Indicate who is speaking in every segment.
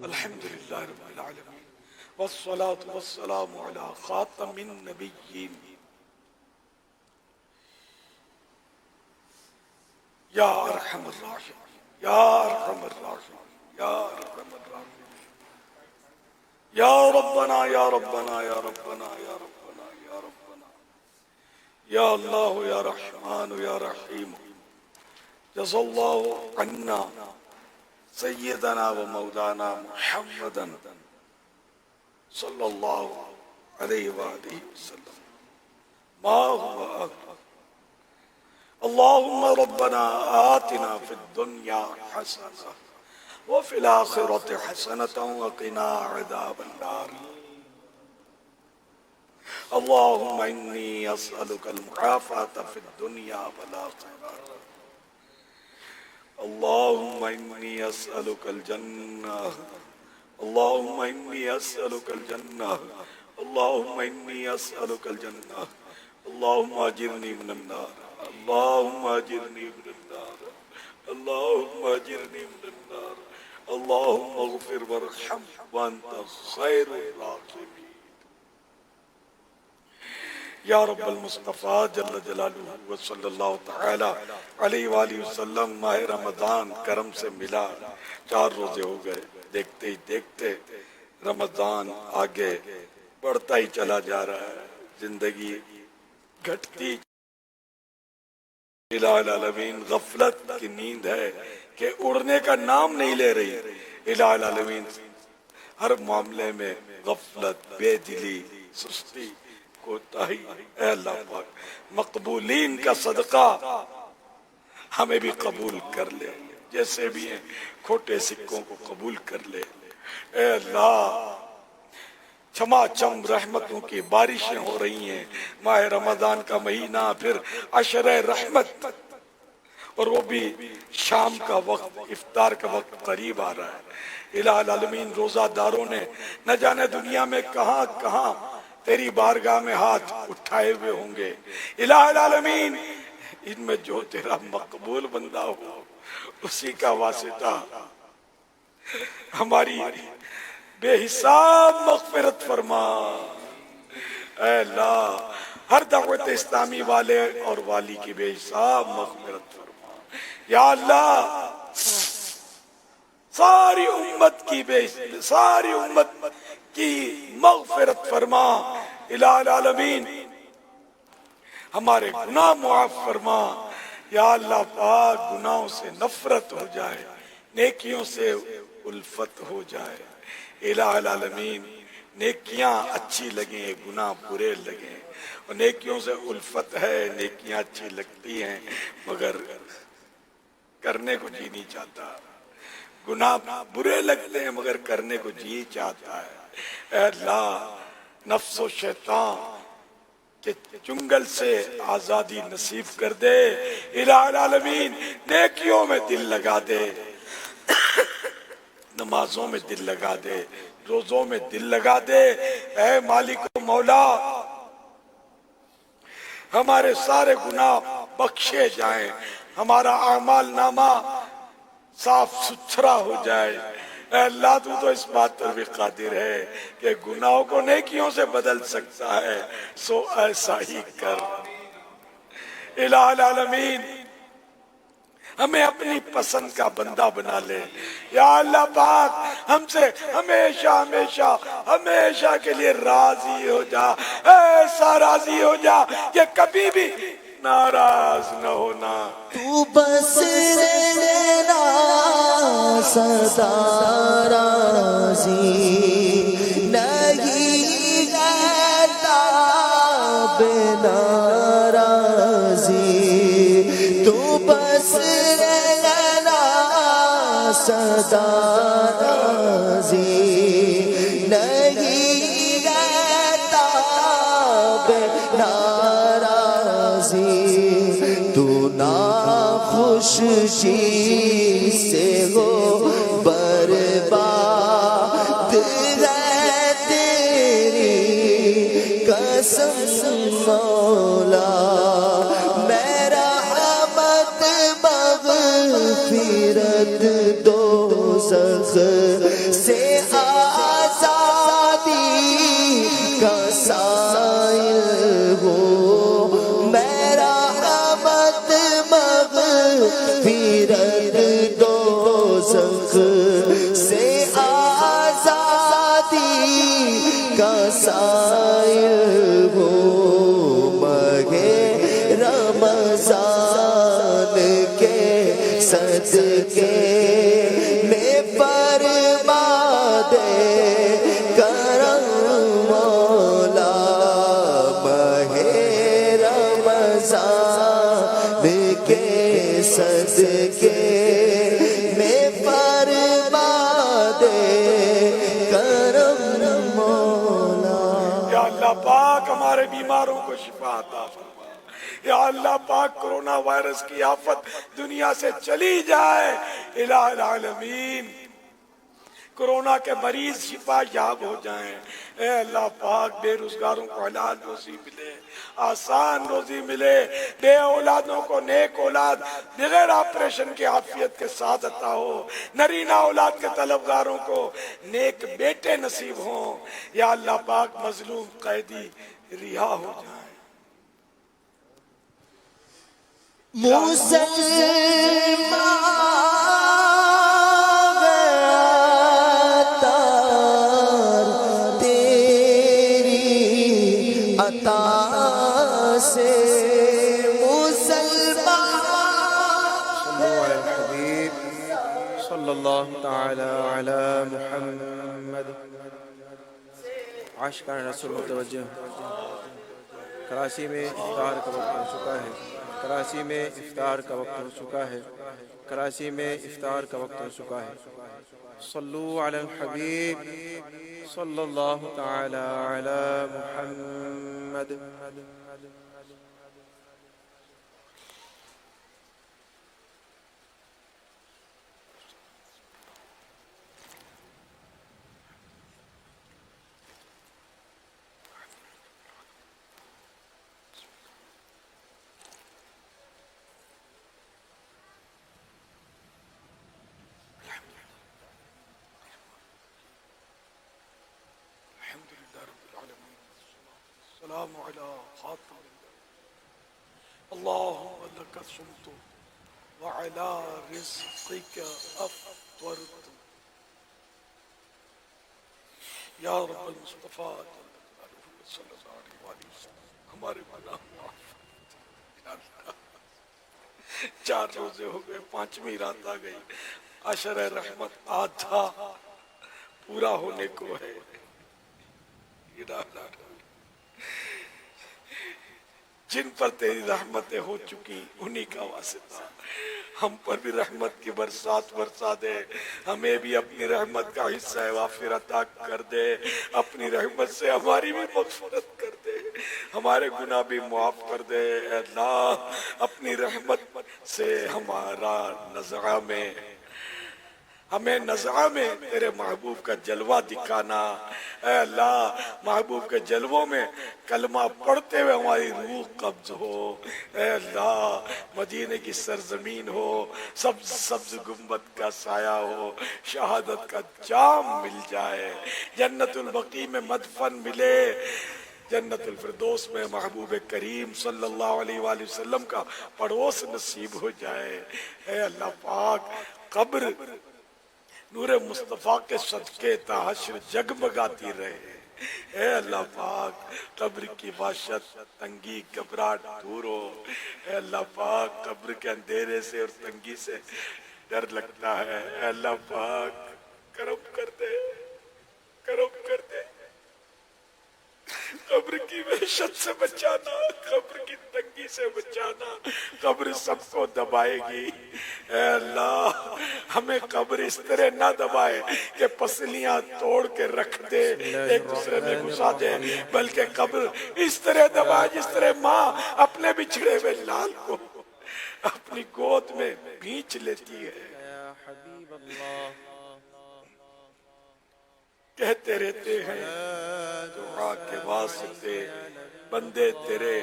Speaker 1: الحمد للہ رب العالمین والصلاة والسلام علی خاتم النبیین یا ارحم الراحمین یا ارحم الراحمین یا ارحم الراحمین یا ربنا یا ربنا یا ربنا یا ربنا یا ربنا یا اللہ یا رحمان یا رحیم جزا اللہ عنا سیدنا و مولانا محمدا صلی اللہ علیہ وآلہ وسلم ما هو أكبر اللهم ربنا آتنا في الدنيا حسنة وفي الآخرة حسنة وقنا عذاب النار اللهم إني أسألك المعافاة في الدنيا والآخرة اللهم إني أسألك الجنة اللهم إني أسألك الجنة اللهم إني أسألك الجنة اللهم أجرني من النار اللهم أجرني من النار اللهم أجرني من النار اللهم اغفر وارحم وأنت خير الراحمين یا رب المصطفیٰ جل جلالہ وصلی اللہ تعالی علیہ وآلہ وسلم ماہ رمضان کرم سے ملا 4 روزے ہو گئے دیکھتے ہی دیکھتے رمضان آگے بڑھتا ہی چلا جا رہا ہے زندگی گھٹتی الہ العالمین غفلت کی نیند ہے کہ اڑنے کا نام نہیں لے رہی الہ العالمین ہر معاملے میں غفلت بے دلی سستی کوتاہی اے اللہ پاک مقبولین کا صدقہ ہمیں بھی قبول کر لے جیسے بھی ہیں کھوٹے سکوں کو قبول کر لے اے اللہ چھما چم رحمتوں کی بارشیں ہو رہی ہیں ماہ رمضان کا مہینہ پھر عشر رحمت اور وہ بھی شام کا وقت افطار کا وقت قریب آ رہا ہے الہ العالمین روزہ داروں نے نہ جانے دنیا میں کہاں کہاں تیری بارگاہ میں ہاتھ اٹھائے ہوئے ہوں گے الہ العالمین ان میں جو تیرا مقبول بندہ ہو اسی کا واسطہ ہماری بے حساب مغفرت فرما اے اللہ ہر دعوت اسلامی والے اور والی کی بے حساب مغفرت فرما یا اللہ ساری امت کی مغفرت فرما الہ العالمین ہمارے گناہ معاف فرما یا اللہ پاک گناہوں سے نفرت ہو جائے نیکیوں سے الفت ہو جائے الہ العالمین نیکیاں اچھی لگیں گناہ برے لگیں اور نیکیوں سے الفت ہے نیکیاں اچھی لگتی ہیں مگر کرنے کو جی نہیں چاہتا گناہ برے لگتے ہیں مگر کرنے کو جی چاہتا ہے اے اللہ نفس و شیطان کے چنگل سے آزادی نصیب کر دے الہ العالمین نیکیوں میں دل لگا دے نمازوں میں دل لگا دے روزوں میں دل لگا دے اے مالک و مولا ہمارے سارے گناہ بخشے جائیں ہمارا اعمال نامہ صاف ستھرا ہو جائے اے اللہ تو اس بات پر بھی قادر ہے کہ گناہوں کو نیکیوں سے بدل سکتا ہے سو ایسا ہی کر الہ العالمین ہمیں اپنی پسند کا بندہ بنا لے یا اللہ پاک ہم سے ہمیشہ ہمیشہ ہمیشہ کے لیے راضی ہو جا ایسا راضی ہو جا کہ کبھی بھی ناراض نہ ہونا
Speaker 2: تو بس رہنا سدا راضی نہیں رہتا بنا راضی تو بس رہنا سدا راضی نہیں رہتا بنا تو ناخوش چیز سے ہو برباد ہے تیری قسم مولا میرا رحمت مغفرت دوزخ سے مسائل ہو مگے رمضان کے صدقے میں فرما دے کرم مولا ماہ رمضان کے صدقے میں فرما دے کرم مولا.
Speaker 1: یا اللہ پاک ہمارے بیماروں کو شفا عطا فرما. یا اللہ پاک کرونا وائرس کی آفت دنیا سے چلی جائے. الہ العالمین کرونا کے مریض شفا یاب ہو جائیں. اے اللہ پاک بے روزگاروں کو حلال روزی ملے, آسان روزی ملے, بے اولادوں کو نیک اولاد بغیر آپریشن کے عافیت کے ساتھ عطا ہو, نرینہ اولاد کے طلبگاروں کو نیک بیٹے نصیب ہوں. یا اللہ پاک مظلوم قیدی رہا ہو جائیں.
Speaker 2: مسلمان تار تیری عطا سے
Speaker 3: الحبیب صلی اللہ تعالی علی محمد. عاشقان رسول متوجہ, کراچی میں افطار کا وقت ہو چکا ہے. کراچی میں افطار کا وقت ہو چکا ہے. کراچی میں افطار کا وقت ہو چکا ہے. صلو علی الحبیب صلی اللہ تعالی علی محمد.
Speaker 1: السلام علی خاتم اللهم لك صمت وعلى رزقك افطرت. یا رب المصطفیٰ صلی اللہ علیہ وسلم ہمارے گناہ معاف. 4 روزے ہو گئے, 5ویں رات آ گئی, عشر رحمت آدھا پورا ہونے کو ہے. جن پر تیری رحمتیں ہو چکی انہی کا واسطہ ہم پر بھی رحمت کی برسات برسا دے. ہمیں بھی اپنی رحمت کا حصہ وافر عطا کر دے. اپنی رحمت سے ہماری بھی مغفرت کر دے, ہمارے گناہ بھی معاف کر دے. اے اللہ اپنی رحمت سے ہمارا نزعہ میں ہمیں نزعہ میں تیرے محبوب کا جلوہ دکھانا. اے اللہ محبوب کے جلووں میں کلمہ پڑھتے ہوئے ہماری روح قبض ہو. اے اللہ مدینے کی سرزمین ہو, سبز سبز گنبد کا سایہ ہو, شہادت کا جام مل جائے, جنت البقیع میں مدفن ملے, جنت الفردوس میں محبوب کریم صلی اللہ علیہ وآلہ وسلم کا پڑوس نصیب ہو جائے. اے اللہ پاک قبر نور مصطفیٰ کے صدقے تا حشر جگمگاتی رہے. اے اللہ پاک قبر کی وحشت, تنگی, گھبراہٹ دور ہو. اے اللہ پاک قبر کے اندھیرے سے اور تنگی سے ڈر لگتا ہے. اے اللہ پاک کرم کر دے, کرم کر دے. قبر کی وحشت سے بچانا, قبر کی تنگی سے بچانا. قبر سب کو دبائے گی. اے اللہ ہمیں قبر اس طرح نہ دبائے کہ پسلیاں توڑ کے رکھ دے, ایک دوسرے میں گھسا دے, بلکہ قبر اس طرح دبائے جس طرح ماں اپنے بچھڑے ہوئے لال کو اپنی گود میں بھینچ لیتی ہے. کہتے رہتے ہیں دعا کے واسطے بندے تیرے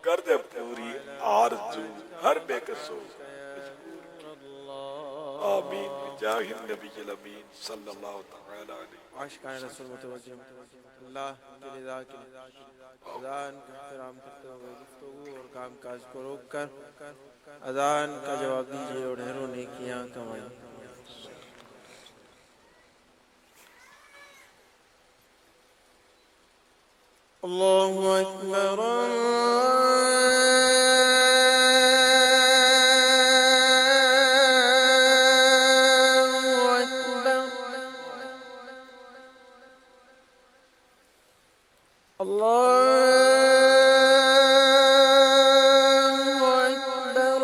Speaker 1: کر دے پوری آرزو ہر بے قصو آمین بجاہ النبی الامین صلی اللہ تعالی علیہ.
Speaker 3: عاشقان رسول متوجہ, اللہ کی رضا کے اذان کا احترام کرتے ہوئے گفتگو اور کام کاج کو روک کر اذان کا جواب دیجیے اور ڈھیروں نیکیاں کمائیں. الله أكبر الله أكبر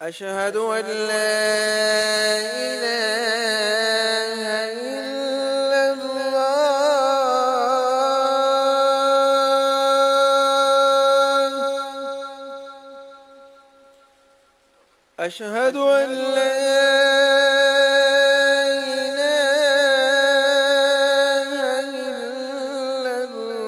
Speaker 3: أشهد أن لا إله إلا الله أشهد أن لا إله إلا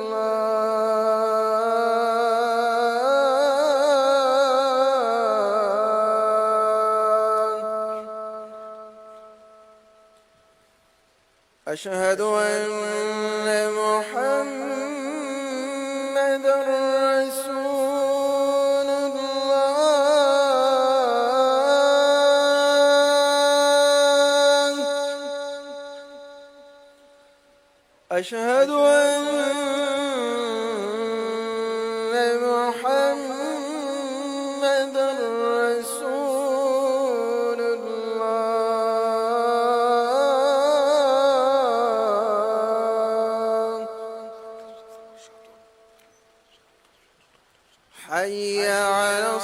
Speaker 3: أشهد أن محمدا رسول الله أشهد أن محمدا رسول الله حي على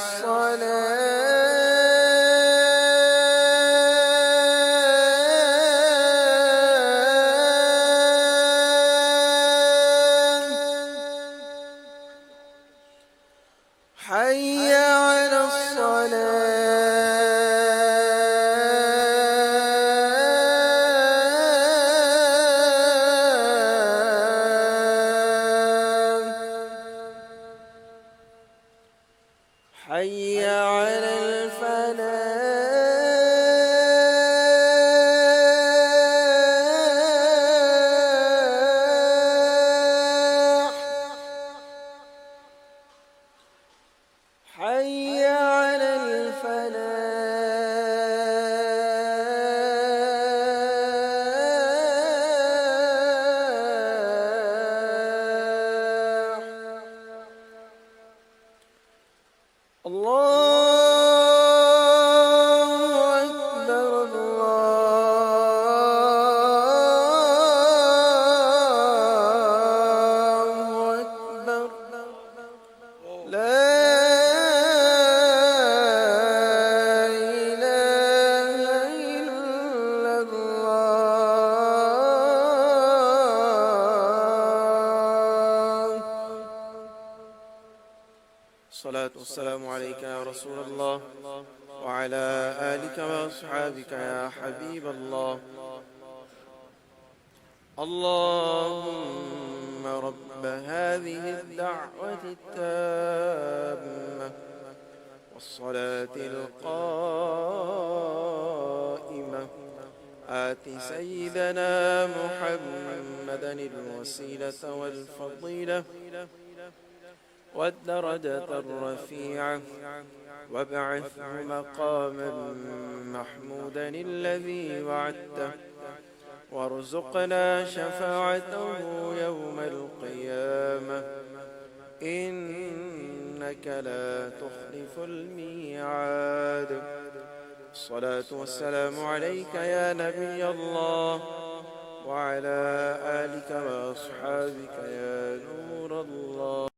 Speaker 3: الصلاة حي على الصلاة حي على الفلاح حي على الفلاح الله أكبر الله أكبر لا إله إلا الله الصلاة والسلام عليك يا رسول الله وعلى آلك وأصحابك يا حبيب الله اللهم رب هذه الدعوة التامة والصلاة القائمة آت سيدنا محمدا الوسيلة والفضيلة والدرجة الرفيعة وابعثه مقاما محمودا الذي وعدته وارزقنا شفاعته يوم القيامة إنك لا تخلف الميعاد الصلاة والسلام عليك يا نبي الله وعلى آلك وأصحابك يا نور الله